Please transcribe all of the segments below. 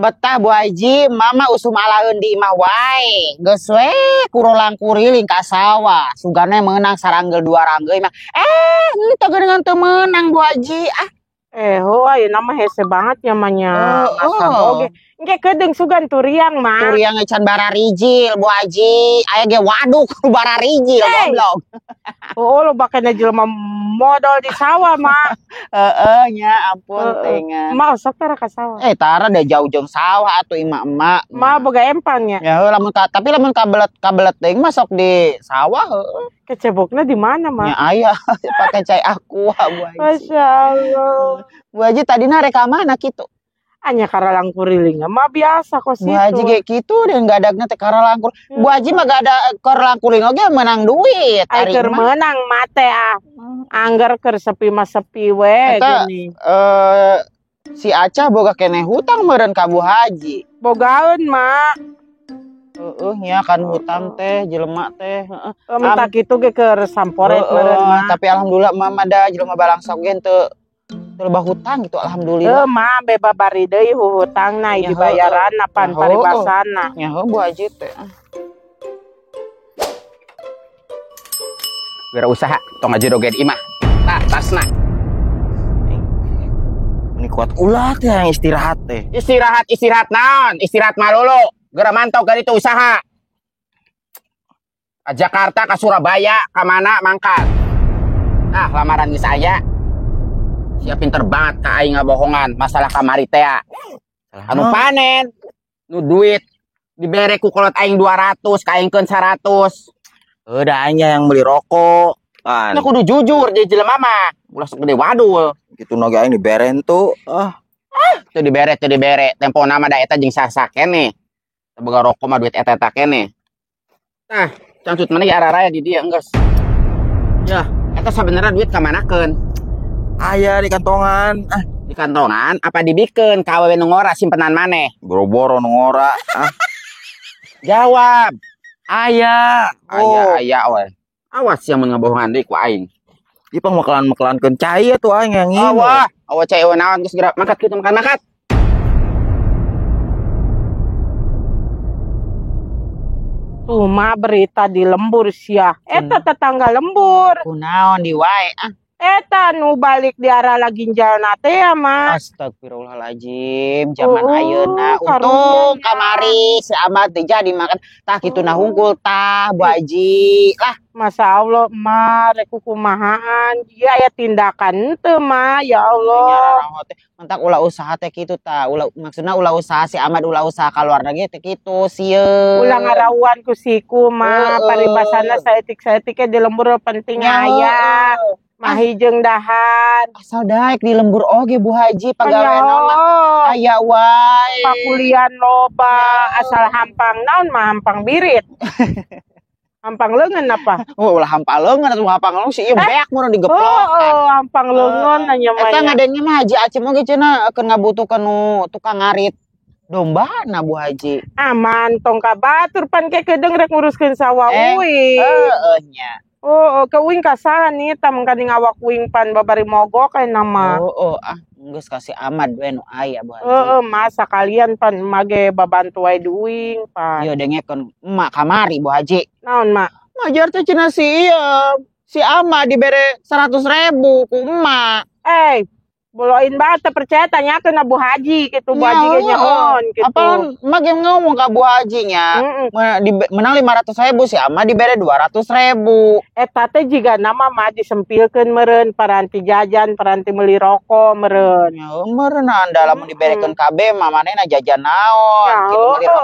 betah Bu Haji, mama usum alaeun di imah wae. Geus we kurolang kuriling ka sawah. Sugana meunang saranggel dua ranggeuy mah. Henteu geuningan teu meunang Bu Haji. Ayeuna mah hese banget nyamannya masak oge. Engke kedeung sugan turiang mah. Turiang can bararijil Bu Haji. Aya ge waduk bararijil goblok. Lo bakana jelema modal di sawah mah. Nya ampun tenga. Mau sok tara ka sawah. Tara da jauh jeung sawah atuh imah emak. Mah boga empangnya. Ya lamun tapi lamun kabelet teuing mah sok di sawah heueuh. Kecebokna di mana mah? Ya aya pake cai aqua Bu Haji. Masya Allah. Bu Haji tadina rek ka mana kitu? Anya karalang kuriling mah biasa kok situ. Bu Haji ge kitu dan gadagna teh karalang kuriling. Bu Haji mah gak ada karalang kuriling oge menang duit. Ai keur meunang mate angger keur sepi mah sepi we gini. Si Acah boga keneh hutang meureun ka Bu Haji. Bogaeun mah. Nya kan hutang teh jelema teh. Minta kitu ge keur samporet meureun mah. Tapi alhamdulillah mah da jelema balangsa ge teu loba hutang gitu alhamdulillah. Mah beba bari deui hutangna dibayaran pan paribasana. Nya Bu Haji teh. Wira usaha tong ngajodogen imah. Tasna. Ini kuat ulah teh yang istirahat teh. Istirahat naon? Istirahat malulu. Geura mantok ka ditu usaha. Ka Jakarta, ka Surabaya, ka mana mangkat. Lamaran geus aya. Sia pinter banget ka aing ngabohongan masalah kamari teh. Anu panen, nu duit dibere ku kolot aing 200, ka aingkeun 100. Udah anya yang beli rokok. Nah kudu jujur jadi jelema mah. Ulah sok gede wadul. Gitu noge aing diberen tuh. Teu dibere. Tempo nama da eta jeung sah-sah keneh. Boga rokok mah duit eta keneh. Tah, cangcut mana ge araraya di dieu enggeus. Yah, eta sabenerna duit ka manakeun? Aya di kantongan. Di kantongan apa dibikeun ka awewe nu ngora simpenan maneh? Boro-boro nu ngora. Jawab. Aya we. Awas yang ngabohongan deui ku aing. Ieu pang makalan-makalankeun cai atuh aing yang ieu. Awa cai naon geus geura mangkat kitu makan. Tuh mah berita di lembur sia. Eta tetangga lembur. Kunaon di wae Eta nu balik di arah Laginjalna teh mah. Astagfirullahaladzim, zaman ayeuna untung kamari si Ahmad teh jadi makan tah kitu nah hungkul tah Bu Haji. Lah, Masya Allah mah rek kumahaan. Dia aya tindakan teu mah ya Allah. Mentak ulah usaha teh kitu tah. Maksudna ulah usaha si Ahmad ulah usaha ka luar negeri teh kitu sieun. Ulah ngarawuan ku siku mah paribasana saeutik-saeutik di lembur penting aya. Mahijeng dahan. Asal daek di lembur oge Bu Haji pagawean mah aya wae. Pakulian loba asal hampang naon mah hampang birit. Hampang leungeun apa? Ulah hampang leungeun atuh hampang leungeun si ieu beak mun digeplok. Hampang leungeun nya mah. Eta ngadenge mah Haji Aceh mah ge cenah keun ngabutuhkeun nu tukang ngarit domba na Bu Haji. Aman tong ka batur pan ke kedeung rek nguruskeun sawah uing. Nya. Ke uing kasahan nih tam kadi ngawak uing pan babari mogok kae nama. Geus kasih Ahmad we nu aya Bu Haji. Masa kalian pan mage babantu wae di uing pan. Ieu dengekeun emak kamari Bu Haji. Naon mak? Majar teh cenah si Ahmad dibere 100.000 ku emak. Boloin banget percaya tanyakeun ka Bu Haji gitu Bu Haji ge nyaon gitu. Apa emak ge ngomong ka Bu Haji nya. Menang 500.000 si Ahmad dibere 200.000. Eta teh jiga nama mah disempilkeun meureun paranti jajan, paranti meuli rokok meureun. Ya meureun anda lamun diberekeun KB mah manehna jajan naon? Kitu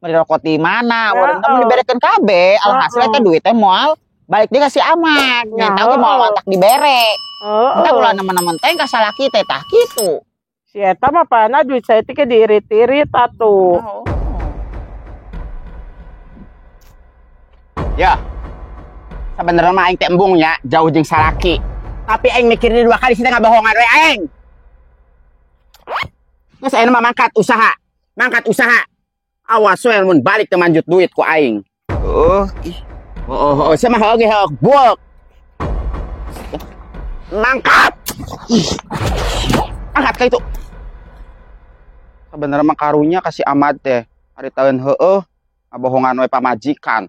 meuli rokok di mana? Meureun teh diberekeun KB, alhasil teh duit teh moal balik dia kasih Ahmad. Nyata ge moal mantak dibere. Entah ulah nemen-nemen teh kasalaki teh tah kitu. Si eta mah pana duit saya teh diirit-irit atuh. Ya. Sabenerna mah aing teh embung nya jauh jeung salaki. Tapi aing mikirin 2 kali sih teh ngabohongan we aing. Geus ayeuna mah mangkat usaha. Awas we mun balik teh manjut duit ku aing. Sia mah oge bulk. Mangkat. Angkat ka itu. Sebenarnya mah karunya kasih Ahmad teh. Hari tahun heueuh ngabohongan we pamajikan.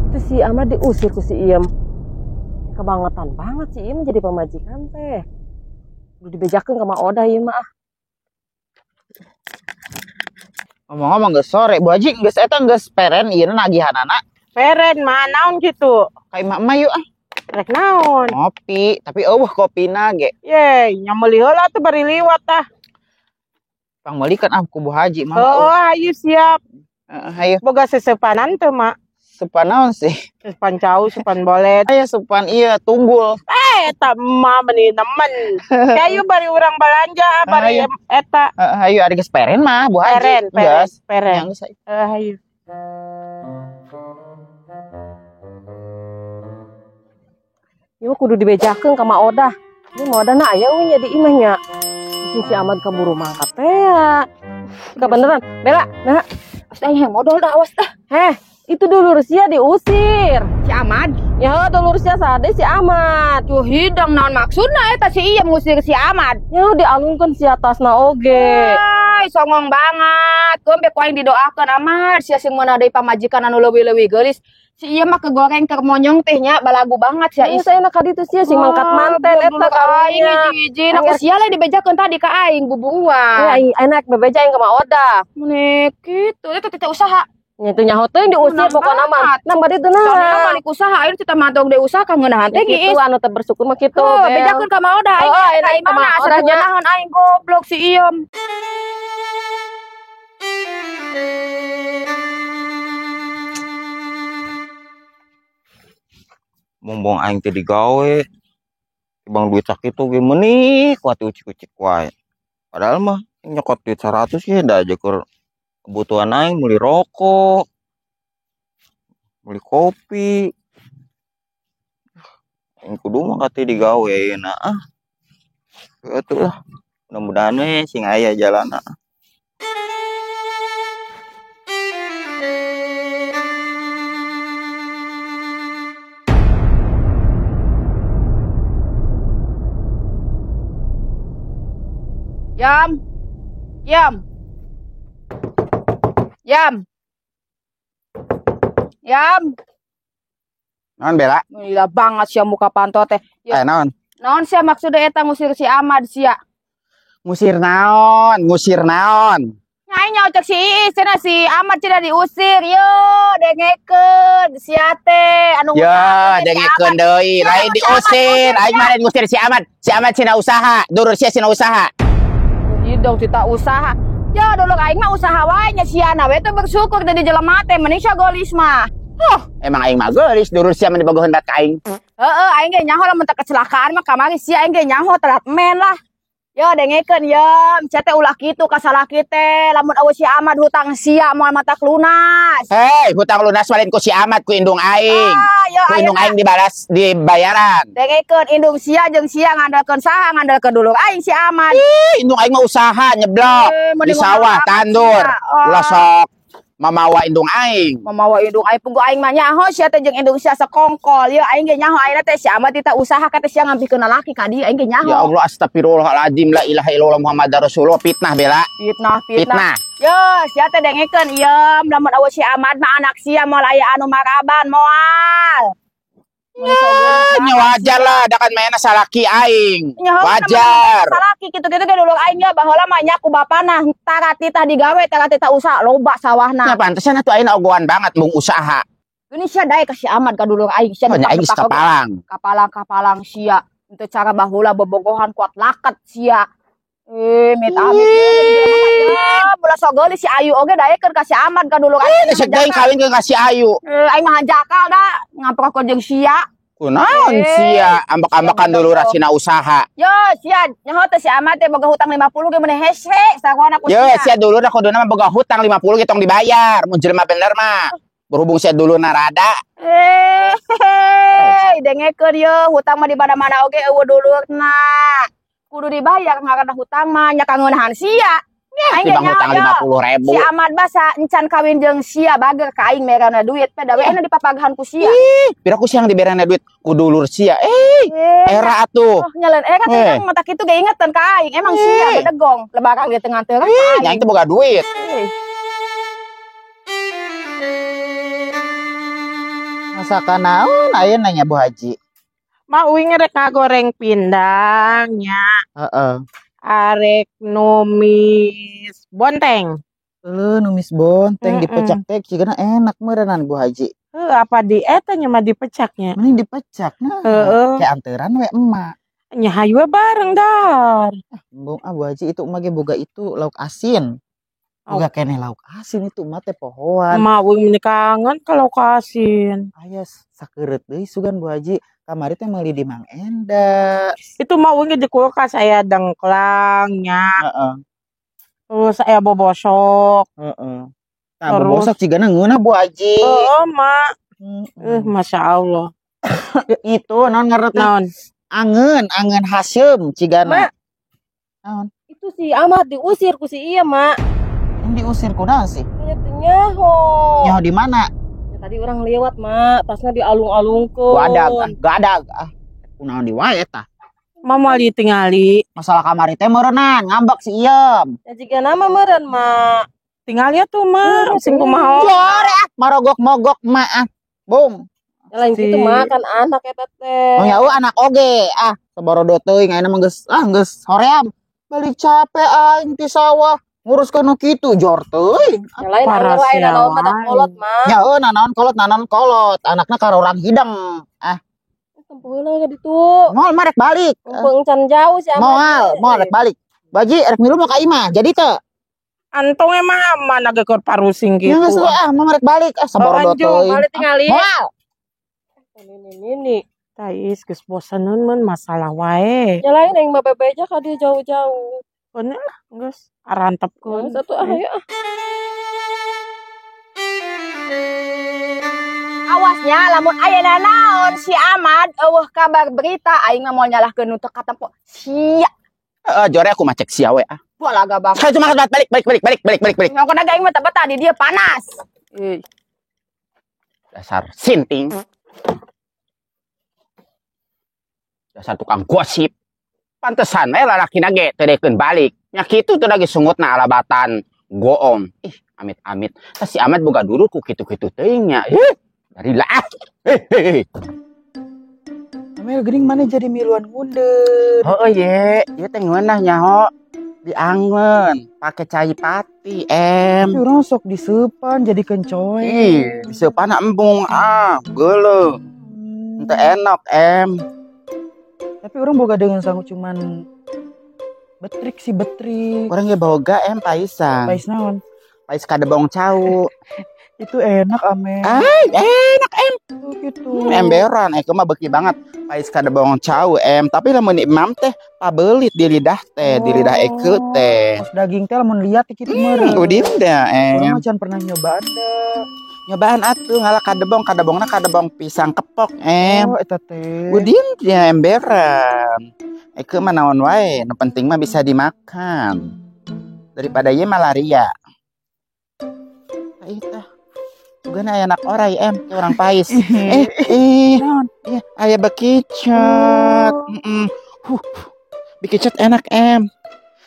Itu si Ahmad diusir ku si Iem. Kebangetan banget si Iem jadi pemajikan teh. Udah dibejakeun ka Mak Odah ieu mah. Ngomong-ngomong geus sore, Bu Haji geus eta geus peren ieu nagihanana. Peren mah naon gitu. Ka imah mah yuk Rek naon? ngopi, tapi eueuh kopina ge. Ye, nya meuli heula tuh bari liwat tah. Pang meuli kan ku Bu Haji mah. Oh, ayo siap. Hayu, Boga sesepanan tuh, Mak. supan naon sih? Sepan cau, sepan bolet. Aya supan ieu tunggul. Eta mah meni nemen. Kayu bari urang belanja, bari Ayo. eta. Hayu ari geus peren mah Bu Haji. Peren. Geus. Peren. Yang geus aya. Ayo. Ieu mah kudu dibejakeun ka Mak Odah. Ini Mak Odah na aya we nya di imah nya. Si Ahmad kaburu mangkat teh ya. Kebeneran. Bela, nah. Awas yang modal dah awas dah. Itu dulur sia diusir. Si Ahmad, Ya dulur sia sade si Ahmad. tuh hidang naon maksudna eta si Iem ngusir si Ahmad. Ya dialungkeun si atasna oge. Ay, songong banget. Ku embe ku aing didoakeun Ahmad sia sing meunah deui pamajikan anu leuwih-leuwih geulis. Si Iem mah kegoreng keur monyong teh nya balagu banget sia Ya is. saya enak ditu sia sing mangkat manten eta aing karunya. hiji-hiji na ku sia lah dibejakeun tadi ka aing bubuan. Ya enak bebejain ka Mak Odah. Menek kitu eta teh usaha. Nya itu nyaho teh diusir Tenang pokona mah. banget. Nambah ditu Soalnya nah. balik usaha aing kita mantong deui usaha kangeunahan teh Gitu geus. anu teh bersyukur mah kitu. Oh, Bel. bejakeun ka mau dah aing. Oh, Aing enak ka mana Mak asal Odah nya. nahan aing goblok si Iem. Bombong aing teh digawe. Bang duit sakitu ge meuni kuat ucik-ucik wae. Padahal mah nyokot duit 100 ya da aja keur kebutuhan aing beli rokok. Beli kopi. Aing kudu mah kate digawe ayeuna ah. Gitu lah. Mudah-mudahan we sing aya jalanna. Yam. Yam. Yam. Yam. Naon Bela? Gila banget sia muka panto teh. Ya, Naon? naon sia maksudnya eta ngusir si Ahmad sia? Ngusir naon? Ngusir naon? Nyai nyaucek si Iis cenah si Ahmad cenah diusir. Yo, dengekeun sia teh anu Ya, dengekeun deui, lain diusir. Aing mah lain ngusir si Ahmad. Si Ahmad cenah usaha, durur sia cenah usaha. hidung kita usaha. Ya dulu aing mah usaha wae nya siana we teh bersyukur teh di jelema teh mending sagolis mah. Emang aing mah geulis, durur sia mah dibogoheun bat ka aing. Heeh, aing ge nyaho lamun teu kecelakaan mah kamari sia aing ge nyaho telat men lah. Yo dengekeun ye, cia teh ulah kitu ka salaki teh, lamun eueuh si Ahmad hutang sia moal matak lunas. Hei, hutang lunas malin ku si Ahmad ku indung aing. Yo Ku indung ayeuna aing dibalas dibayaran. dengekeun indung sia jeung sia ngandalkeun saha ngandalkeun dulur aing si Ahmad. Ih, indung aing mah usaha nyeblok di Mending sawah ngomong amat tandur. sia. Oh. Ulah sok mamawa indung aing. Mamawa indung aing punggu aing mah nyaho sia teh jeung indung sia sekongkol. Ye aing ge nyaho ayeuna teh si Ahmad teh usaha ka teh sia ngampikeun lalaki ka dieu aing ge nyaho. Ya Allah, astagfirullahaladzim, la ilaha illallah Muhammadar Rasulullah. Fitnah Bela, Fitnah. fitnah. Yo, sia teh dengekeun ieu lamun eueuh si Ahmad mah anak sia moal aya anu maraban moal. Nya wajar lah, da kan mainna salaki aing. Wajar. Salaki kitu-kitu ge dulur aing ge baheula mah nya ku bapana tara titah digawe tara titah usaha loba sawahna. Nya pantesan atuh aing ogohan banget mung usaha. Geuning sia dae ka si Ahmad ka dulur aing sia Nya aing geus kapalang. kapalang sia. Untuk cara baheula bobogohan kuat laket sia. Minta amit ya, bola sogoli si Ayu oge daekeun ka si Ahmad ka dulur aing. Geus deui kawin ke kasih Ayu. Aing mah jakal da ngampok jeung sia. Kunaon sia ambak-ambakan dulu rasina usaha. Yo, sia nyaho teh si Ahmad teh boga hutang 50 ge meuneh hese sakuana ku Yo, sia. sia dulu na kuduna mah boga hutang 50 getong dibayar. Mun jelema bener mah. Berhubung sia dulu rada. Dengekeun ye, hutang mah di mana-mana oge eueuh dulurna. Kudu dibayar ngaranna hutang mah nya kangeunahan sia. Aing Tibang hutang 50.000. Si Ahmad basa encan kawin jeung sia bager ka aing merana duit pe da we na dipapagahan ku sia. Pira ku siang diberana duit ku dulur sia. Era atuh. Oh, nyalen kan mata kitu ge ingetan ka aing. Emang sia bedegong lebakan ge tengah teu kan. Nya itu boga duit. Masakan naon ayeuna nya Bu Haji? Mau rek ngagoreng pindangnya. Heeh. Arek numis bonteng. Numis bonteng dipecak teh cigana enak meureunnan Bu Haji. Apa di eta nya mah dipecaknya? Mending dipecak nah. Kayak anteran we emak. Nya hayu bareng dar. Bu Haji itu mah ge boga itu lauk asin. Boga keneh lauk asin itu mah teh pohoan. Mau ini kangen kalau kasin. Aya sakeureut deui sugan Bu Haji. Kamari teh meuli di Mang Enda. Itu mau di kulkas aya dengklangnya. Heeh. Terus aya bobosok. Heeh. Nah, bobosok cigana ngeunah Bu Haji. Mak. Masya Allah. Itu naon ngaranna? Naon? Angeun Hasyim cigana. Naon? Itu si Ahmad diusir ku si iya, Mak. Yang diusir kunaon sih? Nyaho. Nyaho di mana? Ya, tadi orang lewat, Mak. Tasnya dialung-alungkeun. Gak ada. Kunaon di wae tah? Mama ditingali. Masalah kamari teh meureunnan, ngambek si Iem. Ya jika nama meureun, Mak. Tinggal ya tuh, Mak. Sing kumaha. Jore marogok-mogok mah. Bum. Ya lain gitu, Mak, kan anak eta teh. Oh ya anak oge. Saborodo teuing ayeuna mah geus hoream. Balik capek aing ti sawah. Ngurus kono kitu jor teuing. Ya lain anak lain naon mah tak kolot, Mak. Ya naon kolot. Anakna karorang hidang. Tempuh heula ka ditu. Moal mah rek balik. Mumpung can jauh si Ahmad. Moal rek balik. Baji rek milu mau ka imah. Jadi teu. Antong emang mana gekor parusing gitu. Ya geus mah rek balik. Saborodo teuing. Balik tinggali. Moal. Ini. Tais geus bosaneun mun masalah wae. Ya lain yang bebeja ka dia jauh-jauh. Bener lah, geus arantepkeun. Satu ayo. Awasnya lamun ayeuna naon si Ahmad eueuh kabar berita aing mah moal nyalahkeun nu teu katempo. Sia. Jore aku macek sia we ah. Balaga bang. Saya cuma balik. Ngokona aing mah tebeta di dia panas. Dasar sinting. Dasar tukang gosip. Pantesan we lalakina ge teu dekeun balik. Nya kitu teu lagi sungutna alabatan goom. Amit-amit. Si Ahmad boga dulu ku kitu-kitu teuing nya. Dari lah. Amel geuning mana jadi miluan ngundeun. Oh ye, ieu teh ngeunah nyaho. Diangeun, pake cai pati, Tapi urang sok diseupan jadi kencoy. diseupan embung geuleuh. Teu enak, Tapi orang boga dengan sangu cuman betrik. Urang ge boga paisang. Pais naon? Pais kadebong cau. Itu enak Amel. Enak Oh, gitu. Emberan, mah beki banget. Pais kadebong cau, Tapi lamun imam teh pabelit di lidah teh, di lidah Eke teh. Pas daging teh lamun liat kitu meureun. Udin dah, Urang mah can pernah nyobaan da. Nyobaan atuh ngalah kadebongna kadebong pisang kepok, Oh, eta teh. Udin ya emberan. Eke mah naon wae, nu penting mah bisa dimakan. Daripada ieu malaria. Tah. Tugana aya anak orai ke orang pais. Naon? Aya bekicot. Bekicot enak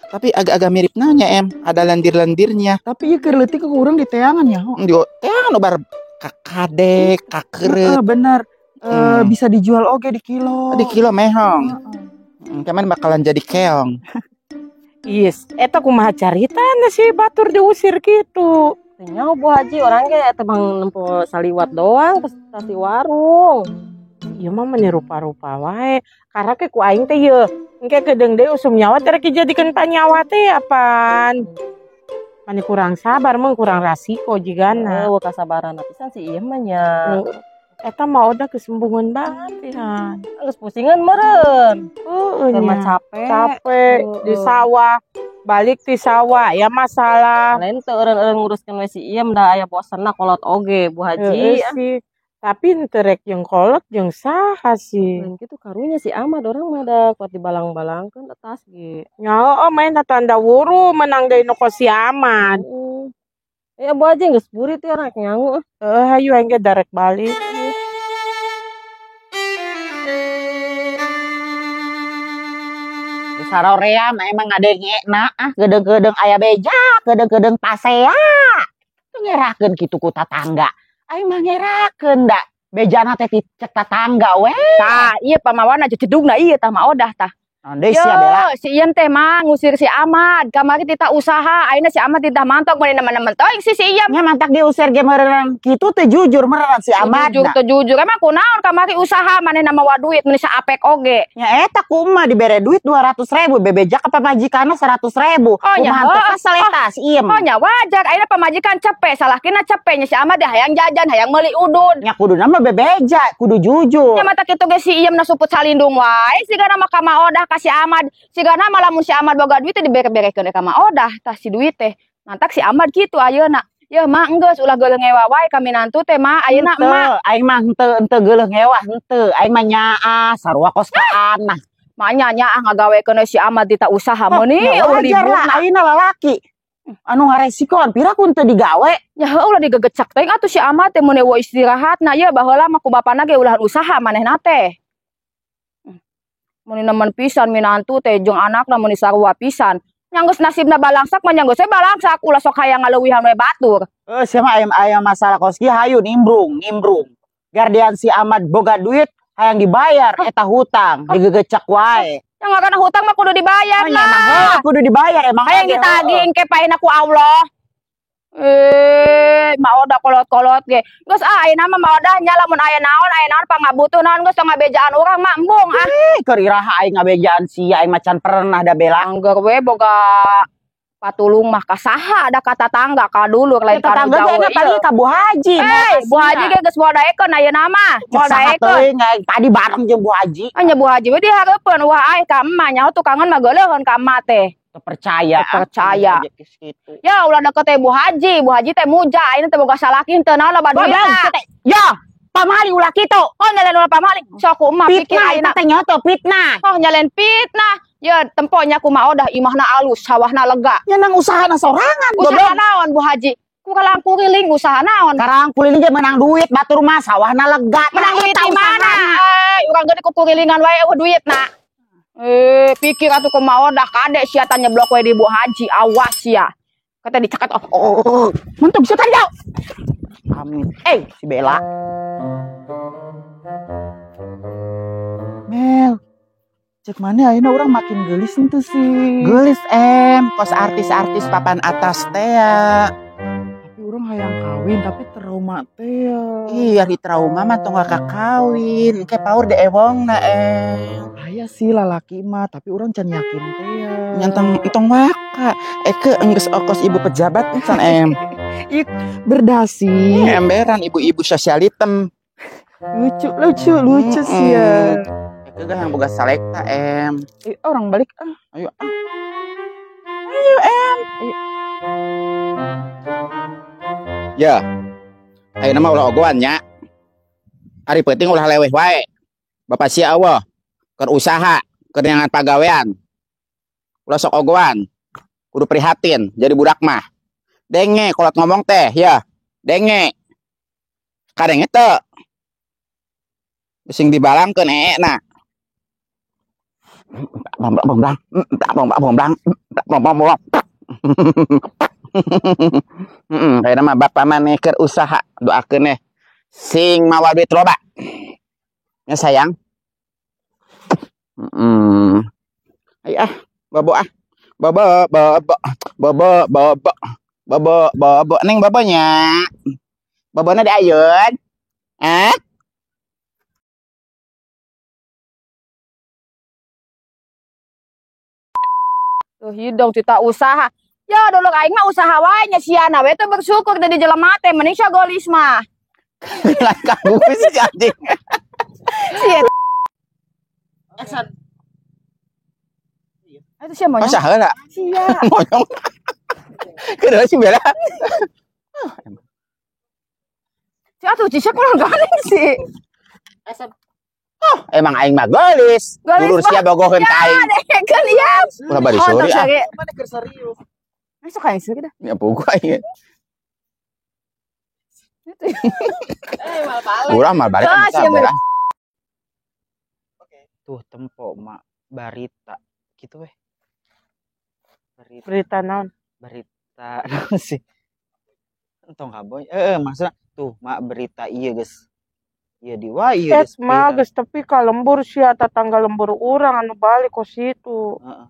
Tapi agak-agak mirip nanya ada lendir-lendirnya. Tapi ieu keur leutik ku urang di teangan ya. Di teangan bar kakadek, kakeureut. Bener. Bisa dijual oge di kilo. Di kilo mehong. Cuman bakalan jadi keong. Yes, eta kumaha caritana si batur diusir gitu. Nyaho Bu Haji orang ge tebang nempo saliwat doang ke stasi warung. Ieu mah menyerupa-rupa wae. Karena ke ku aing teh ieu, engke gedeung deui usum nyawa teh dijadikeun panyawa teh apaan. Mani kurang sabar mah kurang rasiko jigana. Kasabaran pisan si ieu mah nya. Eta mah udah kesembungan banget ya. Geus pusingan meureun. Nya capek. Capek di sawah. Balik di sawah ya masalah. Lain teu eureun-eureun nguruskeun we si iem da aya bosenna kolot oge Bu Haji. Sih. Tapi terek yang kolot yang saha sih. Lain kitu karunya si Ahmad orang mah da kuat dibalang-balangkeun atas ge. Nya main tanda wuru menang deui nu si Ahmad. Ya Bu Haji geus burit ya rek nyangu. Hayu engke darek balik. sarorea emang ada ngena gedeng-gedeng aya beja, gedeng-gedeng pasea. Tuh ngerakeun kitu ku tatangga. Aing mah ngerakeun da. Bejana teh cek tatangga we. Tah, ieu pamawana cedugna ieu tah mah odah tah. Deui sia Bella. Si Iem teh mah ngusir si Ahmad. Kamari tita usaha, ayeuna si Ahmad tita mantok mun nemen-nemen teuing si Iem. Nya mantak diusir ge meureun kitu teh jujur meureun si Ahmad. Jujur emang kunaon kamari usaha manehna mawa duit mun saapek oge. Nya eta kumaha dibere duit 200.000 bebeja ka pamajikanna 100.000. Kumaha teu kesel eta si Iem. Oh nya wajar ayeuna pamajikan cepet, salahkina cepet nya si Ahmad hayang jajan, hayang meuli udun. Nya kuduna mah bebeja, kudu jujur. Nya mata kitu ge si Iem na suput salindung wae sigana mah ka Odah ka si Ahmad. Sigana mah lamun si Ahmad boga duit teh dibere-berekeun ka Odah tah si duit teh. Mantak si Ahmad kitu ayeuna. Ya mah enggeus ulah geuleuh ngewa wae ka minantu teh mah ayeuna mah. Aing mah henteu geuleuh ngewa henteu. Aing mah nyaah sarua kos ka anak. Mah nyaah ngagawekeun si Ahmad tita usaha meuni wajar lah ayeuna lalaki. Anu ngaresikoan pira kun teu digawe. Ya heuh ulah digegecek teh atuh si Ahmad teh mun eueuh istirahatna ye baheula mah ku bapana ge ulah usaha manehna teh. Mun nemen pisan minantu teh jeung anakna mun sarua pisan. Nya geus nasibna balangsak mah nya geus balangsak ulah sok hayang ngaleuwihan we batur. Sia mah aya masalah kos kieu hayu nimbrung. Gardian si Ahmad boga duit hayang dibayar eta hutang digegecek wae. Yang ngaranna hutang mah kudu dibayar lah. Kudu dibayar emang hayang ditagih engke paena ku Allah. Mau Odah kolot-kolot ge. Geus ayeuna mah mau Odah nya lamun aya naon pangabutuh naon geus ngabejaan urang mah embung keur iraha aing ngabejaan sia aing macan pernah da Bella. Angger we boga patulung mah ka saha da ka tatangga ka dulur lain ka jauh. Tetangga paling ka Bu Haji. Bu Haji ge geus moal daekeun ayeuna mah. Moal daekeun. Tadi bareng jeung Bu Haji. Nya Bu Haji we dihareupeun wah ai ka emah nyaho tukangan mah geuleuheun ka emah teh. Percaya. Ya ulah deket teh Bu Haji teh muja ayeuna teh boga salaki teu naon loba duit. Ya, pamali ulah kitu. Oh nyalen ulah pamali. Sok kumaha pikir ayeuna teh nyaho fitnah. Oh nyalen fitnah. Ya temponya kumaha Odah imahna alus, sawahna lega. Nya nang usahana sorangan. Usaha naon Bu Haji? Ku kalang kuliling usaha naon? Karang kuliling ge menang duit batur mah sawahna lega. Menang duit di mana? Urang gede ku kulilingan wae duitna. Pikir atuh kumaha Odah kade sia tanya blok we di Bu Haji, awas sia. Kata dicekat Mentuk bisa kan jauh. Amin. Si Bella. Mel. Cek mana ayeuna urang makin geulis henteu sih. Geulis kos artis-artis papan atas teh ya. Tapi urang hayang kawin tapi trauma teh. Iya di trauma mah tong kakawin. Ke paur de ewongna Aya sih lalaki mah tapi urang can yakin teh ya. Nyantang itong maka ke enggeus okos ibu pejabat can berdasi. Emberan ibu-ibu sosialitem. Lucu sih ya. Eke yang boga salekta Orang balik Ayo Ya. Ayeuna mah ulah ogoan nya. Ari penting ulah leweh wae. Bapak sia eueuh keur usaha, keur nyangan pagawean. Ulah sok ogoan. Kudu prihatin jadi budak mah. Denge kolot ngomong teh ya. Denge. Kadenge teu. Sing dibalangkeun na. Kayaknya mah bapak maneh keur usaha doakeun sing mawa duit loba. Ya sayang. Ayo bobo bobo neng bobonya. Bobona diayun. Tuh hidung tita usaha. Ya dulu aing mah usaha wae nya siana we teh bersyukur teh di jelema teh mending sagolis mah. Lah kamu sih anjing. Sia. Itu sia monyong. Masa heula? Sia. Monyong. Kedua si Bella. Si atuh cicak kurang ganing sih. Emang aing mah gelis. Dulur sia bogoheun ka aing. Ya, kan iya. Ulah bari sori ah. Mana keur serius? Masuk aing sih kita. Ya pugu aing. Urang mal balik bisa Bella. Tuh tempo mak barita gitu weh. Berita naon? berita sih. Entong kaboy. Maksudnya tuh mak berita iya guys. Iya di wah iya geus Magas tapi ka lembur sia tetangga lembur urang anu balik ke situ. Heeh.